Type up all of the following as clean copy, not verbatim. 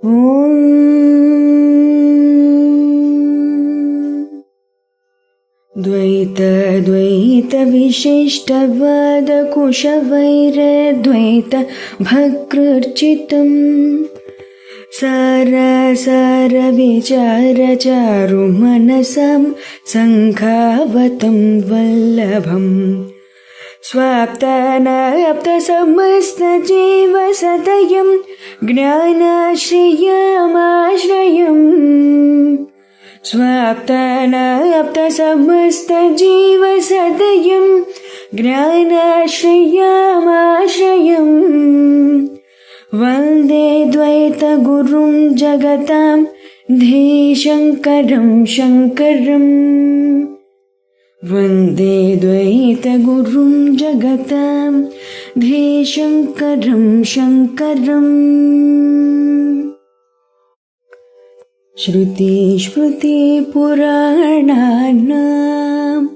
द्वैतविशिष्टवादकुशवैरद्वैत भकृर्चितम् सारविचारचारुमनसं सङ्खावतं वल्लभम् स्वाप्तानाप्तसमस्तजीवसदयं ज्ञानाश्रयमाश्रयम् स्वाप्तानाप्तसमस्तजीवसदयं ज्ञानाश्रयमाश्रयम् वन्दे द्वैतगुरुं जगतां धीशङ्करं शङ्करम् वन्दे द्वैतगुरुं जगतां धीशङ्करं शङ्करम्। श्रुतिस्मृतिपुराणानाम्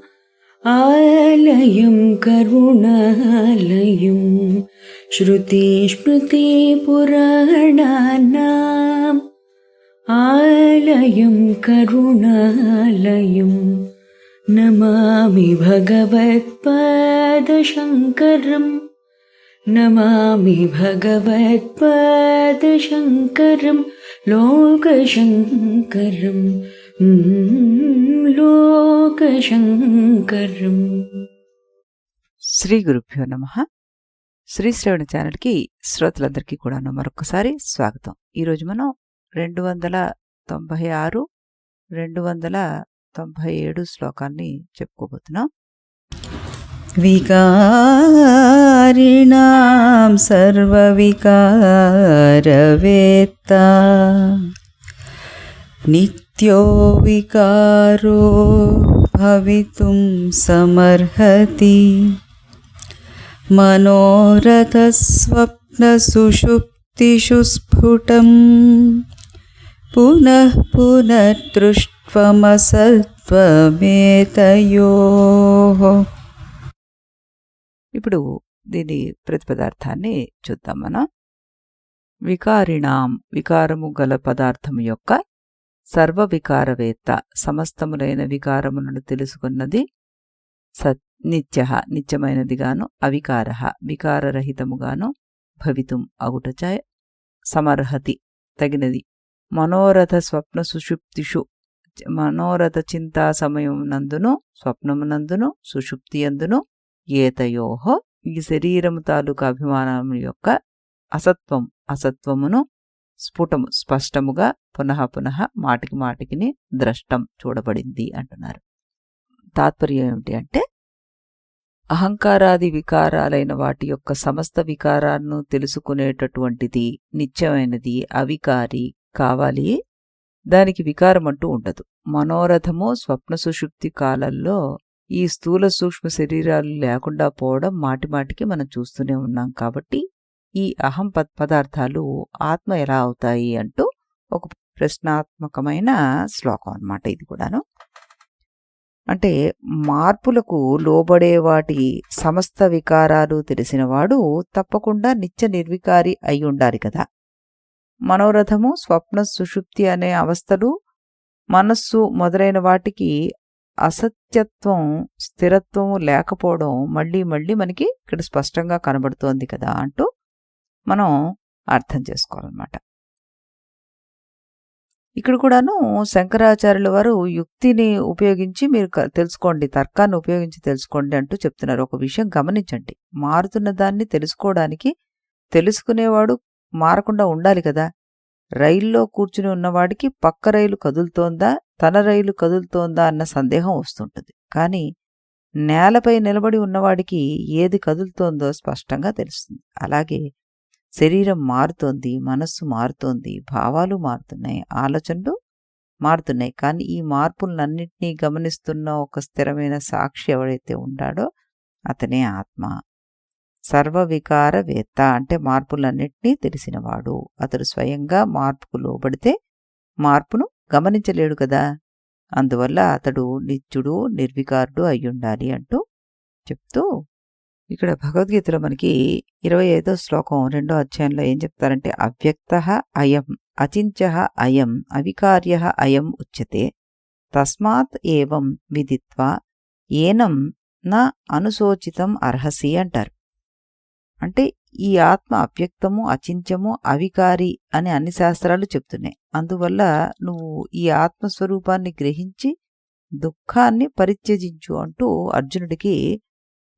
आलयं करुणालयं श्रुतिस्मृतिपुराणानाम् आलयं करुणालयं नमामि भगवत्पादशङ्करम् नमामि भगवत्पादशङ्करं लोकशङ्करं లోకశంకరం. శ్రీ గురుభ్యో నమః. శ్రీ శ్రవణ ఛానల్కి శ్రోతలందరికీ కూడాను మరొకసారి స్వాగతం. ఈరోజు మనం 296, 297 శ్లోకాన్ని చెప్పుకోబోతున్నాం. వికారిణాం సర్వవికారవేత్తా నిత్యో వికారో భవితుం సమర్హతి మనోరథస్వప్నసుషుప్తిషు స్ఫుటం పునః పునఃదృష్ట్వమసత్వమేతయోః. ఇప్పుడు దీని ప్రతిపదార్థాన్ని చూద్దాం మనం. వికారిణాం వికారము గల పదార్థము యొక్క సర్వ వికారవేత్త సమస్తములైన వికారములను తెలుసుకున్నది నిత్యః నిత్యమైనదిగాను అవికారః వికారరహితముగాను భవితుం అగుటచ సమర్హతి తగినది మనోరథ స్వప్న సుషుప్తిషు మనోరథ చింతా సమయమునందును స్వప్నమునందును సుషుప్తియందును ఏతయోః ఈ శరీరము తాలూకా అభిమానము యొక్క అసత్వమును స్ఫుటము స్పష్టముగా పునః పునః మాటికి మాటికిని ద్రష్టం చూడబడింది అంటున్నారు. తాత్పర్యం ఏమిటి అంటే అహంకారాది వికారాలైన వాటి యొక్క సమస్త వికారాలను తెలుసుకునేటటువంటిది నిత్యమైనది అవికారి కావాలి. దానికి వికారం అంటూ ఉండదు. మనోరథము స్వప్న సుషుప్తి కాలంలో ఈ స్థూల సూక్ష్మ శరీరాలు లేకుండా పోవడం మాటిమాటికి మనం చూస్తూనే ఉన్నాం. కాబట్టి ఈ అహం పదార్థాలు ఆత్మ ఎలా అవుతాయి అంటూ ఒక ప్రశ్నాత్మకమైన శ్లోకం అన్నమాట ఇది కూడాను. అంటే మార్పులకు లోబడే వాటి సమస్త వికారాలు తెలిసినవాడు తప్పకుండా నిత్య నిర్వికారి అయి ఉండాలి కదా. మనోరథము స్వప్న సుషుప్తి అనే అవస్థలు మనస్సు మొదలైన వాటికి అసత్యత్వం స్థిరత్వం లేకపోవడం మళ్ళీ మళ్ళీ మనకి ఇక్కడ స్పష్టంగా కనబడుతోంది కదా అంటూ మనం అర్థం చేసుకోవాలన్నమాట. ఇక్కడ కూడాను శంకరాచార్యుల వారు యుక్తిని ఉపయోగించి మీరు తెలుసుకోండి, తర్కాన్ని ఉపయోగించి తెలుసుకోండి అంటూ చెప్తున్నారు. ఒక విషయం గమనించండి, మారుతున్న దాన్ని తెలుసుకోవడానికి తెలుసుకునేవాడు మారకుండా ఉండాలి కదా. రైల్లో కూర్చుని ఉన్నవాడికి పక్క రైలు కదులుతోందా తన రైలు కదులుతోందా అన్న సందేహం వస్తుంటుంది. కానీ నేలపై నిలబడి ఉన్నవాడికి ఏది కదులుతోందో స్పష్టంగా తెలుస్తుంది. అలాగే శరీరం మారుతోంది, మనస్సు మారుతోంది, భావాలు మారుతున్నాయి, ఆలోచనలు మారుతున్నాయి. కానీ ఈ మార్పులన్నింటినీ గమనిస్తున్న ఒక స్థిరమైన సాక్షి ఎవడైతే ఉన్నాడో అతనే ఆత్మ. సర్వవికారవేత్త అంటే మార్పులన్నింటినీ తెలిసినవాడు. అతడు స్వయంగా మార్పుకు లోబడితే మార్పును గమనించలేడు కదా. అందువల్ల అతడు నిత్యుడు నిర్వికారుడు అయ్యుండాలి అంటూ చెప్తూ ఇక్కడ భగవద్గీతలో మనకి 25వ శ్లోకం 2వ అధ్యాయంలో ఏం చెప్తారంటే అవ్యక్తః అయం అచించః అయం అవికార్యః అయం ఉచ్యతే తస్మాత్ ఏవం విదిత్వా ఏనం న అనుశోచితం అర్హసి అంటారు. అంటే ఈ ఆత్మ అవ్యక్తము, అచింత్యము, అవికారి అని అన్ని శాస్త్రాలు చెప్తున్నాయి. అందువల్ల నువ్వు ఈ ఆత్మస్వరూపాన్ని గ్రహించి దుఃఖాన్ని పరిత్యజించు అంటూ అర్జునుడికి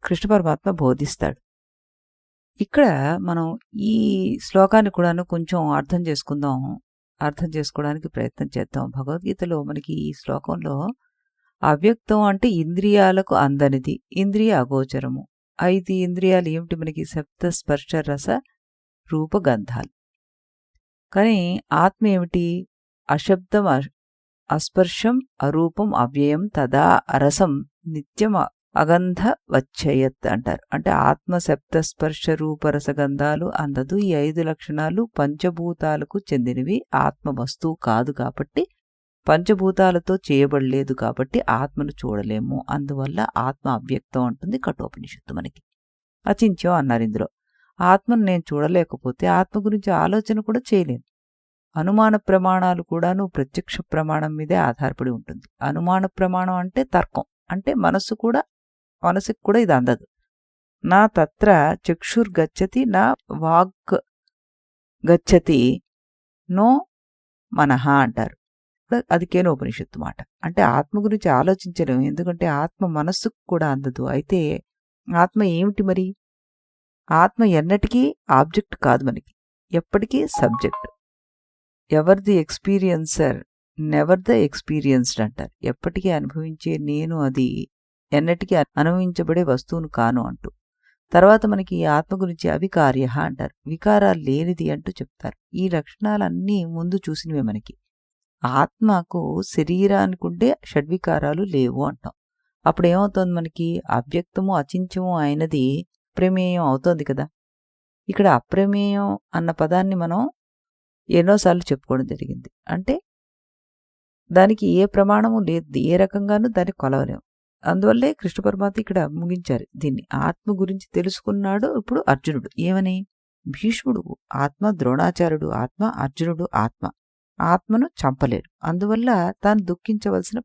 కృష్ణ పరమాత్మ బోధిస్తాడు. ఇక్కడ మనం ఈ శ్లోకాన్ని కూడాను కొంచెం అర్థం చేసుకుందాం, అర్థం చేసుకోవడానికి ప్రయత్నం చేద్దాం. భగవద్గీతలో మనకి ఈ శ్లోకంలో అవ్యక్తం అంటే ఇంద్రియాలకు అందనిది, ఇంద్రియ అగోచరము. 5 ఇంద్రియాలు ఏమిటి మనకి? శబ్ద స్పర్శ రస రూప గంధాలు. కానీ ఆత్మ ఏమిటి? అశబ్దం అస్పర్శం అరూపం అవ్యయం తదా అరసం నిత్యం అగంధ వచ్చయత్ అంటారు. అంటే ఆత్మ శబ్ద స్పర్శ రూపరసగంధాలు అందదు. ఈ 5 లక్షణాలు పంచభూతాలకు చెందినవి. ఆత్మ వస్తువు కాదు కాబట్టి, పంచభూతాలతో చేయబడలేదు కాబట్టి ఆత్మను చూడలేము. అందువల్ల ఆత్మ అవ్యక్తం అంటుంది కఠోపనిషత్తు మనకి. అచింత్యం అన్నారు ఇందులో. ఆత్మను నేను చూడలేకపోతే ఆత్మ గురించి ఆలోచన కూడా చేయలేను. అనుమాన ప్రమాణాలు కూడాను ప్రత్యక్ష ప్రమాణం మీదే ఆధారపడి ఉంటుంది. అనుమాన ప్రమాణం అంటే తర్కం, అంటే మనసుకు కూడా ఇది అందదు. నా తత్ర చక్షుర్గచ్చతి నా వాక్ గచ్చతి నో మనః అంటారు. అది కేనోపనిషత్తు మాట. అంటే ఆత్మ గురించి ఆలోచించలేము, ఎందుకంటే ఆత్మ మనస్సుకు కూడా అందదు. అయితే ఆత్మ ఏమిటి మరి? ఆత్మ ఎన్నటికీ ఆబ్జెక్ట్ కాదు మనకి, ఎప్పటికీ subject. Ever the experiencer never the experienced అంటారు. ఎప్పటికీ అనుభవించే నేను అది ఎన్నటికీ అనుభవించబడే వస్తువును కాను అంటూ. తర్వాత మనకి ఆత్మ గురించి అవికార్య అంటారు, వికారాలు లేనిది అంటూ చెప్తారు. ఈ లక్షణాలన్నీ ముందు చూసినవే మనకి. ఆత్మకు శరీరానికి ఉండే షడ్వికారాలు లేవు అంటాం. అప్పుడు ఏమవుతుంది మనకి? అవ్యక్తము అచింత్యము అయినది అప్రమేయం అవుతోంది కదా. ఇక్కడ అప్రమేయం అన్న పదాన్ని మనం ఎన్నోసార్లు చెప్పుకోవడం జరిగింది. అంటే దానికి ఏ ప్రమాణము లేదు, ఏ రకంగానూ దాన్ని కొలవలేము. అందువల్లే కృష్ణ పరమాత్మ ఇక్కడ ముగించారు దీన్ని. ఆత్మ గురించి తెలుసుకున్నాడు ఇప్పుడు అర్జునుడు. ఏమని? భీష్ముడు ఆత్మ, ద్రోణాచార్యుడు ఆత్మ, అర్జునుడు ఆత్మ. ఆత్మను చంపలేరు, అందువల్ల తాను దుఃఖించవలసిన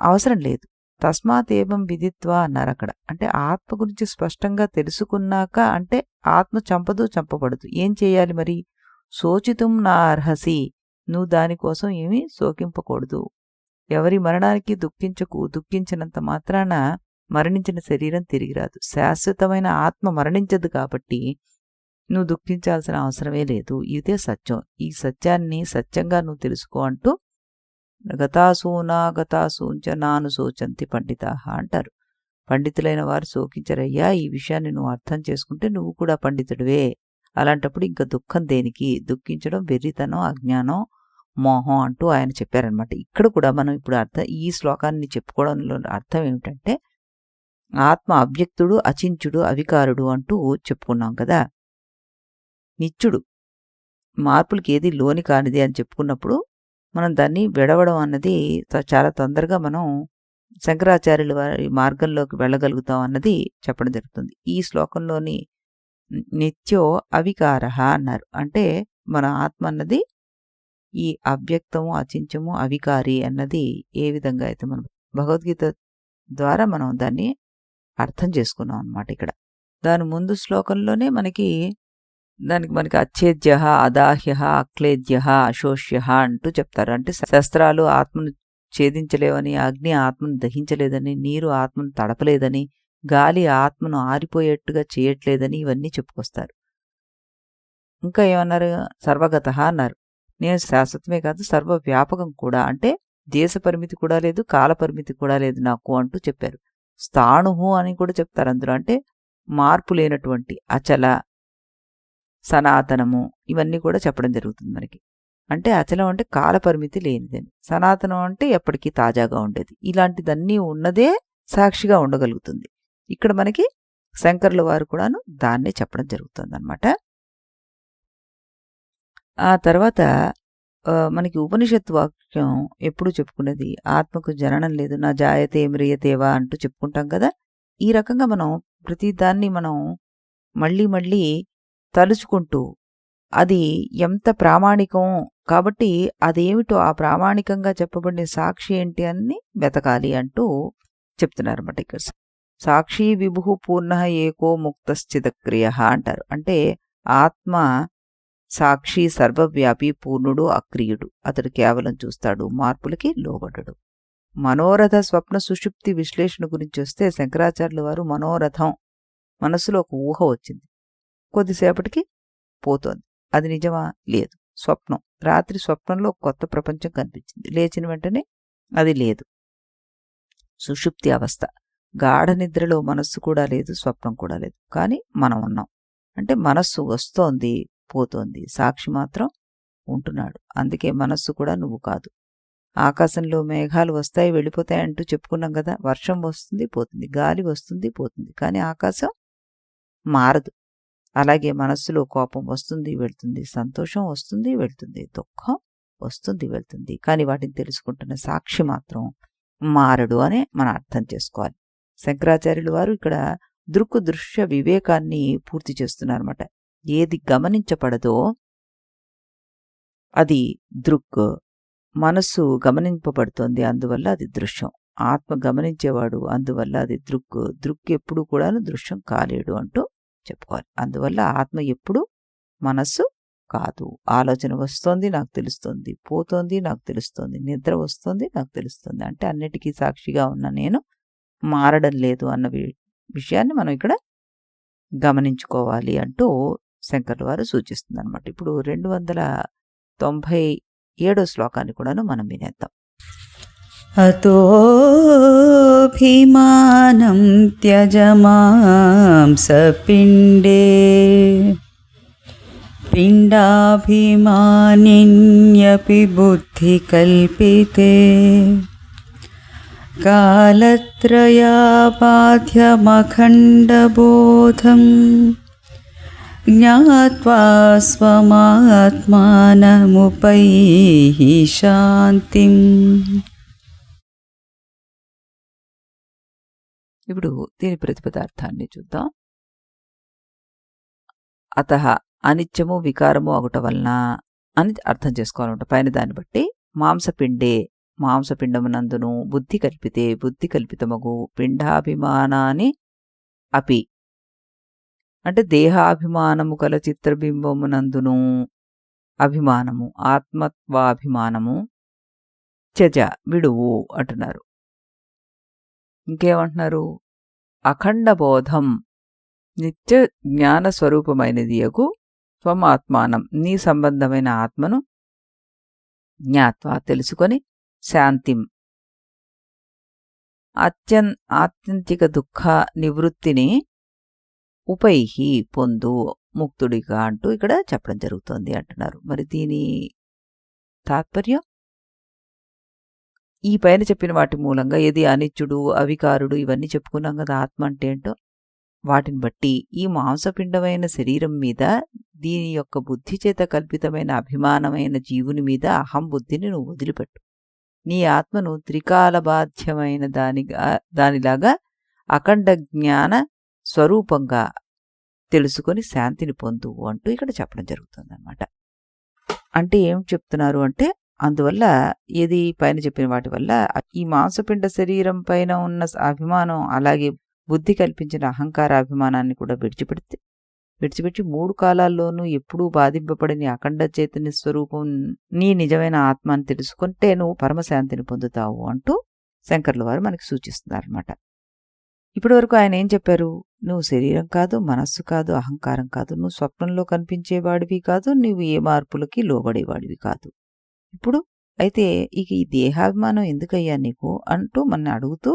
అవసరం లేదు. తస్మాత్ ఏవం విదిత్వా అన్నారు అక్కడ. అంటే ఆత్మ గురించి స్పష్టంగా తెలుసుకున్నాక, అంటే ఆత్మ చంపదు, చంపబడదు. ఏం చేయాలి మరి? శోచితుం నా అర్హసి, నువ్వు దానికోసం ఏమీ శోకింపకూడదు. ఎవరి మరణానికి దుఃఖించకు. దుఃఖించినంత మాత్రాన మరణించిన శరీరం తిరిగి రాదు. శాశ్వతమైన ఆత్మ మరణించదు కాబట్టి నువ్వు దుఃఖించాల్సిన అవసరమే లేదు. ఇదే సత్యం. ఈ సత్యాన్ని సత్యంగా నువ్వు తెలుసుకో అంటూ గతాసూంచ నాను శోచంతి పండితాహ అంటారు. పండితులైన వారు శోకించరయ్యా. ఈ విషయాన్ని నువ్వు అర్థం చేసుకుంటే నువ్వు కూడా పండితుడివే. అలాంటప్పుడు ఇంకా దుఃఖం దేనికి? దుఃఖించడం వెర్రితనం, అజ్ఞానం, మోహం అంటూ ఆయన చెప్పారనమాట. ఇక్కడ కూడా మనం ఇప్పుడు ఈ శ్లోకాన్ని చెప్పుకోవడంలో అర్థం ఏమిటంటే, ఆత్మ అవ్యక్తుడు, అచించుడు, అవికారుడు అంటూ చెప్పుకున్నాం కదా. నిత్యుడు, మార్పులకి ఏది లోని కానిది అని చెప్పుకున్నప్పుడు మనం దాన్ని విడవడం అన్నది చాలా తొందరగా మనం శంకరాచార్యుల వారి మార్గంలోకి వెళ్ళగలుగుతాం అన్నది చెప్పడం జరుగుతుంది. ఈ శ్లోకంలోని నిత్యో అవికార అన్నారు. అంటే మన ఆత్మ అన్నది ఈ అవ్యక్తము, అచించము, అవికారి అన్నది ఏ విధంగా అయితే మనం భగవద్గీత ద్వారా మనం దాన్ని అర్థం చేసుకున్నాం అన్నమాట. ఇక్కడ దాని ముందు శ్లోకంలోనే మనకి అచ్ఛేద్య, అదాహ్య, అక్లేద్య, అశోష్య అంటూ చెప్తారు. అంటే శస్త్రాలు ఆత్మను ఛేదించలేవని, అగ్ని ఆత్మను దహించలేదని, నీరు ఆత్మను తడపలేదని, గాలి ఆత్మను ఆరిపోయేట్టుగా చేయట్లేదని ఇవన్నీ చెప్పుకొస్తారు. ఇంకా ఏమన్నారు? సర్వగత అన్నారు. నేను శాశ్వతమే కాదు, సర్వవ్యాపకం కూడా. అంటే దేశ పరిమితి కూడా లేదు, కాల పరిమితి కూడా లేదు నాకు అంటూ చెప్పారు. స్థాణుహు అని కూడా చెప్తారు అందులో. అంటే మార్పు లేనటువంటి అచల, సనాతనము, ఇవన్నీ కూడా చెప్పడం జరుగుతుంది మనకి. అంటే అచలం అంటే కాలపరిమితి లేనిదని, సనాతనం అంటే ఎప్పటికీ తాజాగా ఉండేది. ఇలాంటిదన్నీ ఉన్నదే సాక్షిగా ఉండగలుగుతుంది. ఇక్కడ మనకి శంకరుల వారు కూడాను దాన్నే చెప్పడం జరుగుతుంది అన్నమాట. ఆ తర్వాత మనకి ఉపనిషత్తు వాక్యం ఎప్పుడు చెప్పుకునేది ఆత్మకు జననం లేదు, నా జాయతే మ్రియతేవా అంటూ చెప్పుకుంటాం కదా. ఈ రకంగా మనం ప్రతి దాన్ని మనం మళ్ళీ మళ్ళీ తలుచుకుంటూ అది ఎంత ప్రామాణికం, కాబట్టి అదేమిటో ఆ ప్రామాణికంగా చెప్పబడిన సాక్షి ఏంటి అని వెతకాలి అంటూ చెప్తున్నారన్నమాట ఇక్కడ. సాక్షి విభు పూర్ణ ఏకో ముక్తశ్చిదక్రియ అంటారు. అంటే ఆత్మ సాక్షి, సర్వవ్యాపి, పూర్ణుడు, అక్రియుడు. అతడు కేవలం చూస్తాడు, మార్పులకి లోబడడు. మనోరథ స్వప్న సుషుప్తి విశ్లేషణ గురించి వస్తే శంకరాచార్యుల వారు మనోరథం, మనస్సులో ఒక ఊహ వచ్చింది, కొద్దిసేపటికి పోతోంది, అది నిజమా? లేదు. స్వప్నం, రాత్రి స్వప్నంలో కొత్త ప్రపంచం కనిపించింది, లేచిన వెంటనే అది లేదు. సుషుప్తి అవస్థ, గాఢ నిద్రలో మనస్సు కూడా లేదు, స్వప్నం కూడా లేదు, కానీ మనం ఉన్నాం. అంటే మనస్సు వస్తోంది, పోతోంది, సాక్షి మాత్రం ఉంటున్నాడు. అందుకే మనస్సు కూడా నువ్వు కాదు. ఆకాశంలో మేఘాలు వస్తాయి వెళ్ళిపోతాయి అంటూ చెప్పుకున్నాం కదా. వర్షం వస్తుంది పోతుంది, గాలి వస్తుంది పోతుంది, కానీ ఆకాశం మారదు. అలాగే మనస్సులో కోపం వస్తుంది వెళ్తుంది, సంతోషం వస్తుంది వెళ్తుంది, దుఃఖం వస్తుంది వెళ్తుంది, కానీ వాటిని తెలుసుకుంటున్న సాక్షి మాత్రం మారడు అని మనం అర్థం చేసుకోవాలి. శంకరాచార్యులు వారు ఇక్కడ దృక్కు దృశ్య వివేకాన్ని పూర్తి చేస్తున్నారన్నమాట. ఏది గమనించబడదో అది దృక్, మనస్సు గమనింపబడుతోంది, అందువల్ల అది దృశ్యం. ఆత్మ గమనించేవాడు, అందువల్ల అది దృక్. దృక్ ఎప్పుడు కూడా దృశ్యం కాలేడు అంటూ చెప్పుకోవాలి. అందువల్ల ఆత్మ ఎప్పుడు మనస్సు కాదు. ఆలోచన వస్తోంది నాకు తెలుస్తోంది, పోతోంది నాకు తెలుస్తోంది, నిద్ర వస్తోంది నాకు తెలుస్తోంది, అంటే అన్నిటికీ సాక్షిగా ఉన్న నేను మారడం లేదు అన్న విషయాన్ని మనం ఇక్కడ గమనించుకోవాలి అంటూ శంకర్ల వారు సూచిస్తుంది అనమాట. ఇప్పుడు 297 శ్లోకాన్ని కూడాను మనం వినేద్దాం. అతోభిమానం త్యజమాంసపిండే పిండాభిమానిన్యపి బుద్ధికల్పితే కాలత్రయాపాధ్యమఖండబోధం జ్ఞాత్వా స్వమాత్మానముపైహి శాంతిం. ఇప్పుడు దీని ప్రతిపదార్థాన్ని చూద్దాం. అతః అనిత్యము వికారము ఒకట వలన అని అర్థం చేసుకోవాలంట. పైన దాన్ని బట్టి మాంసపిండే, మాంసపిండమునందును, బుద్ధి కల్పితే, బుద్ధి కల్పితమగు, పిండాభిమానాన్ని అపి అంటే దేహాభిమానము కల చిత్రబింబమునందును అభిమానము, ఆత్మత్వాభిమానము త్యజ విడువు అంటున్నారు. ఇంకేమంటున్నారు? అఖండ బోధం నిత్య జ్ఞాన స్వరూపమైనది యగు త్వమాత్మానం నీ సంబంధమైన ఆత్మను జ్ఞాత్వా తెలుసుకొని శాంతిం ఆత్యంతిక దుఃఖ నివృత్తిని ఉపైహి పొందు ముక్తుడిగా అంటూ ఇక్కడ చెప్పడం జరుగుతోంది అంటున్నారు. మరి దీని తాత్పర్యం ఈ పైన చెప్పిన వాటి మూలంగా ఏది అనిత్యుడు, అవికారుడు ఇవన్నీ చెప్పుకున్నాం కదా. ఆత్మ అంటే ఏంటో వాటిని బట్టి ఈ మాంసపిండమైన శరీరం మీద, దీని యొక్క బుద్ధి చేత కల్పితమైన అభిమానమైన జీవుని మీద అహం బుద్ధిని నువ్వు వదిలిపెట్టు. నీ ఆత్మను త్రికాలబాధ్యమైన దానిలాగా అఖండ జ్ఞాన స్వరూపంగా తెలుసుకొని శాంతిని పొందు అంటూ ఇక్కడ చెప్పడం జరుగుతుంది అన్నమాట. అంటే ఏం చెప్తున్నారు అంటే, అందువల్ల ఏది పైన చెప్పిన వాటి వల్ల ఈ మాంసపిండ శరీరం పైన ఉన్న అభిమానం, అలాగే బుద్ధి కల్పించిన అహంకార అభిమానాన్ని కూడా విడిచిపెట్టి 3 కాలాల్లోనూ ఎప్పుడూ బాధింపబడిన అఖండ చైతన్య స్వరూపం నీ నిజమైన ఆత్మని తెలుసుకుంటే నువ్వు పరమశాంతిని పొందుతావు అంటూ శంకర్ల వారు మనకి సూచిస్తున్నారన్నమాట. ఇప్పటి వరకు ఆయన ఏం చెప్పారు? నువ్వు శరీరం కాదు, మనస్సు కాదు, అహంకారం కాదు, నువ్వు స్వప్నంలో కనిపించేవాడివి కాదు, నువ్వు ఏ మార్పులకి లోబడేవాడివి కాదు. ఇప్పుడు అయితే ఇక ఈ దేహాభిమానం ఎందుకయ్యా నీకు అంటూ మన అడుగుతూ,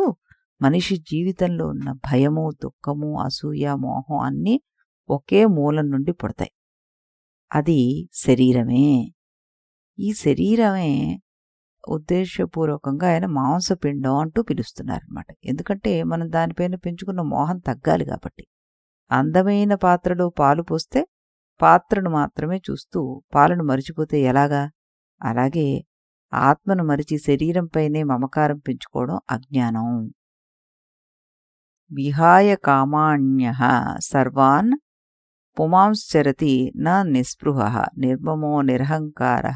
మనిషి జీవితంలో ఉన్న భయము, దుఃఖము, అసూయ, మోహం అన్నీ ఒకే మూలం నుండి పుడతాయి. అది శరీరమే. ఈ శరీరమే ఉద్దేశపూర్వకంగా ఆయన మాంసపిండం అంటూ పిలుస్తున్నారనమాట. ఎందుకంటే మనం దానిపైన పెంచుకున్న మోహం తగ్గాలి కాబట్టి. అందమైన పాత్రలో పాలు పోస్తే పాత్రను మాత్రమే చూస్తూ పాలను మరిచిపోతే ఎలాగా? అలాగే ఆత్మను మరిచి శరీరంపైనే మమకారం పెంచుకోవడం అజ్ఞానం. విహాయ కామాణ్యః సర్వాన్ పుమాంశ్చరతి న నిస్పృహ నిర్మమో నిరహంకార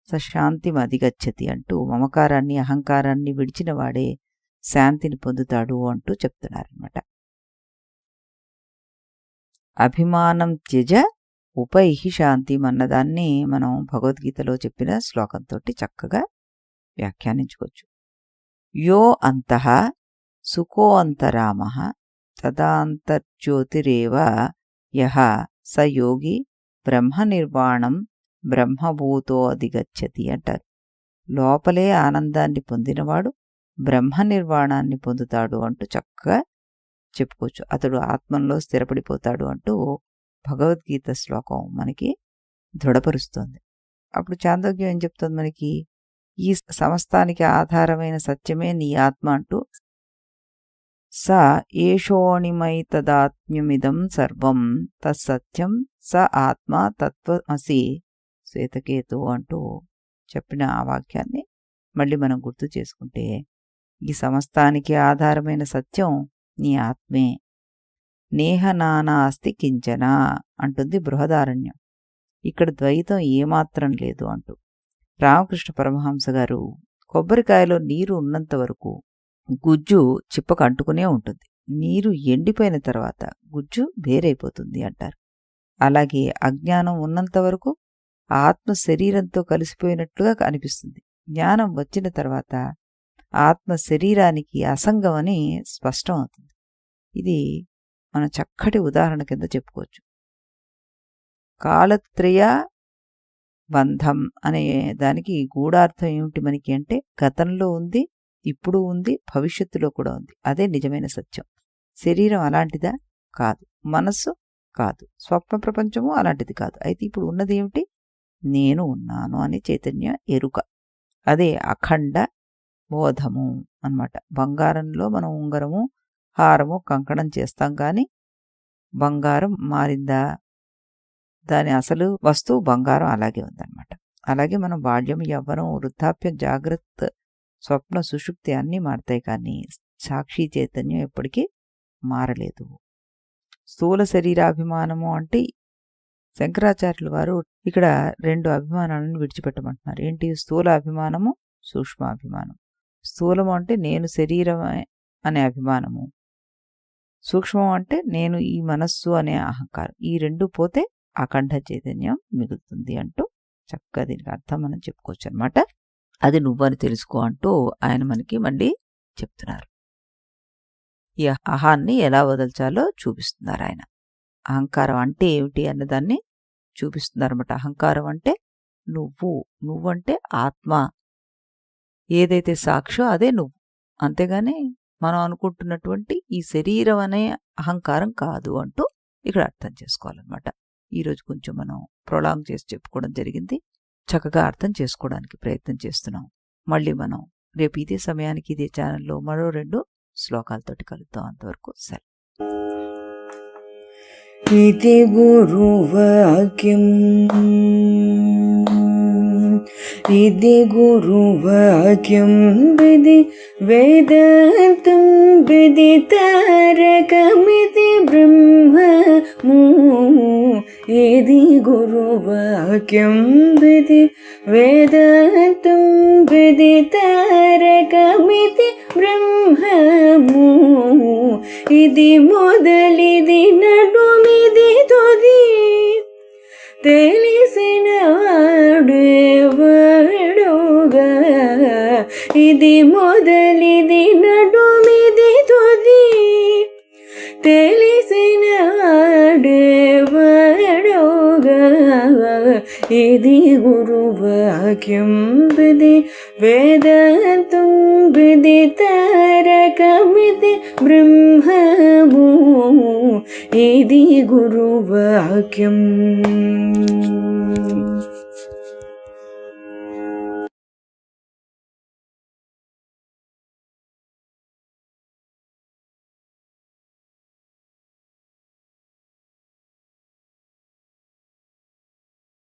స శాంతిమధిగచ్చతి అంటూ మమకారాన్ని అహంకారాన్ని విడిచిన వాడే శాంతిని పొందుతాడు అంటూ చెప్తున్నారనమాట. అభిమానం త్యజ ఉపైహి శాంతిం అన్నదాన్ని మనం భగవద్గీతలో చెప్పిన శ్లోకంతో చక్కగా వ్యాఖ్యానించుకోవచ్చు. యో అంతః సుఖో అంతరామః తదాంతర్జ్యోతిరేవ యః స యోగి బ్రహ్మనిర్వాణం బ్రహ్మభూతో అధిగచ్చతి అంటారు. లోపలే ఆనందాన్ని పొందినవాడు బ్రహ్మనిర్వాణాన్ని పొందుతాడు అంటూ చక్కగా చెప్పుకోవచ్చు. అతడు ఆత్మంలో స్థిరపడిపోతాడు అంటూ భగవద్గీత శ్లోకం మనకి దృఢపరుస్తుంది. అప్పుడు చాందోగ్యం ఏం చెప్తుంది మనకి? ఈ సమస్తానికి ఆధారమైన సత్యమే నీ ఆత్మ అంటూ స ఏషోణిమైతదాత్మ్యమిదం సర్వం తత్సత్యం స ఆత్మ తత్వమసి శ్వేతకేతు అంటూ చెప్పిన ఆ వాక్యాన్ని మళ్ళీ మనం గుర్తు చేసుకుంటే, ఈ సమస్తానికి ఆధారమైన సత్యం నీ ఆత్మే. నేహ నానాస్తి కించన అంటుంది బృహదారణ్యం. ఇక్కడ ద్వైతం ఏమాత్రం లేదు అంటూ. రామకృష్ణ పరమహంస గారు కొబ్బరికాయలో నీరు ఉన్నంత వరకు గుజ్జు చిప్పకు అంటుకునే ఉంటుంది, నీరు ఎండిపోయిన తర్వాత గుజ్జు వేరైపోతుంది అంటారు. అలాగే అజ్ఞానం ఉన్నంత వరకు ఆత్మ శరీరంతో కలిసిపోయినట్లుగా అనిపిస్తుంది. జ్ఞానం వచ్చిన తర్వాత ఆత్మ శరీరానికి అసంగమని స్పష్టం అవుతుంది. ఇది మన చక్కటి ఉదాహరణ కింద చెప్పుకోవచ్చు. కాలత్రయ బంధం అనే దానికి గూఢార్థం ఏమిటి మనకి అంటే, గతంలో ఉంది, ఇప్పుడు ఉంది, భవిష్యత్తులో కూడా ఉంది. అదే నిజమైన సత్యం. శరీరం అలాంటిదా? కాదు. మనస్సు కాదు. స్వప్న ప్రపంచము అలాంటిది కాదు. అయితే ఇప్పుడు ఉన్నది ఏమిటి? నేను ఉన్నాను అనే చైతన్య ఎరుక. అదే అఖండ బోధము అన్నమాట. బంగారంలో మనం ఉంగరము, హారము, కంకణం చేస్తాం, కానీ బంగారం మారిందా? దాని అసలు వస్తువు బంగారం అలాగే ఉందన్నమాట. అలాగే మనం బాల్యం, యవ్వనం, వృద్ధాప్యం, జాగ్రత్త, స్వప్న, సుషుప్తి అన్నీ మారుతాయి, కానీ సాక్షి చైతన్యం ఎప్పటికీ మారలేదు. స్థూల శరీరాభిమానము అంటే శంకరాచార్యుల వారు ఇక్కడ 2 అభిమానాలను విడిచిపెట్టమంటున్నారు. ఏంటి? స్థూల అభిమానము, సూక్ష్మాభిమానం. స్థూలము అంటే నేను శరీరం అనే అభిమానము, సూక్ష్మం అంటే నేను ఈ మనస్సు అనే అహంకారం. ఈ 2 పోతే అఖండ చైతన్యం మిగులుతుంది అంటూ చక్కగా దీనికి అర్థం మనం చెప్పుకోవచ్చు అనమాట. అది నువ్వని తెలుసుకో అంటూ ఆయన మనకి మళ్ళీ చెప్తున్నారు. ఈ అహాన్ని ఎలా వదల్చాలో చూపిస్తున్నారు ఆయన. అహంకారం అంటే ఏమిటి అన్నదాన్ని చూపిస్తున్నారన్నమాట. అహంకారం అంటే నువ్వంటే ఆత్మ, ఏదైతే సాక్షో అదే నువ్వు, అంతేగాని మనం అనుకుంటున్నటువంటి ఈ శరీరం అనే అహంకారం కాదు అంటూ ఇక్కడ అర్థం చేసుకోవాలన్నమాట. ఈరోజు కొంచెం మనం ప్రొలాంగ్ చేసి చెప్పుకోవడం జరిగింది. చక్కగా అర్థం చేసుకోవడానికి ప్రయత్నం చేస్తున్నాం. మళ్ళీ మనం రేపు ఇదే సమయానికి ఇదే ఛానల్లో మరో 2 శ్లోకాలతోటి కలుద్దాం. అంతవరకు సరే. इति गुरुवाक्यम् इति गुरुवाक्यं विधि वेदान्तं विदितारकमिति ब्रह्ममु इति गुरुवाक्यं विधि वेदान्तं विदितारकमिति ब्रह्ममु इति मोदलिदि नडुमिदि तुदि తెలిసిన వాడేవాడుగా ఇది మొదలిది నడుమిది తుది తెలిసిన వాడేవాడుగా ఇది గురువాక్యం విధి వేదాంతం విదితారకమితి బ్రహ్మము ఇది గురువాక్యం.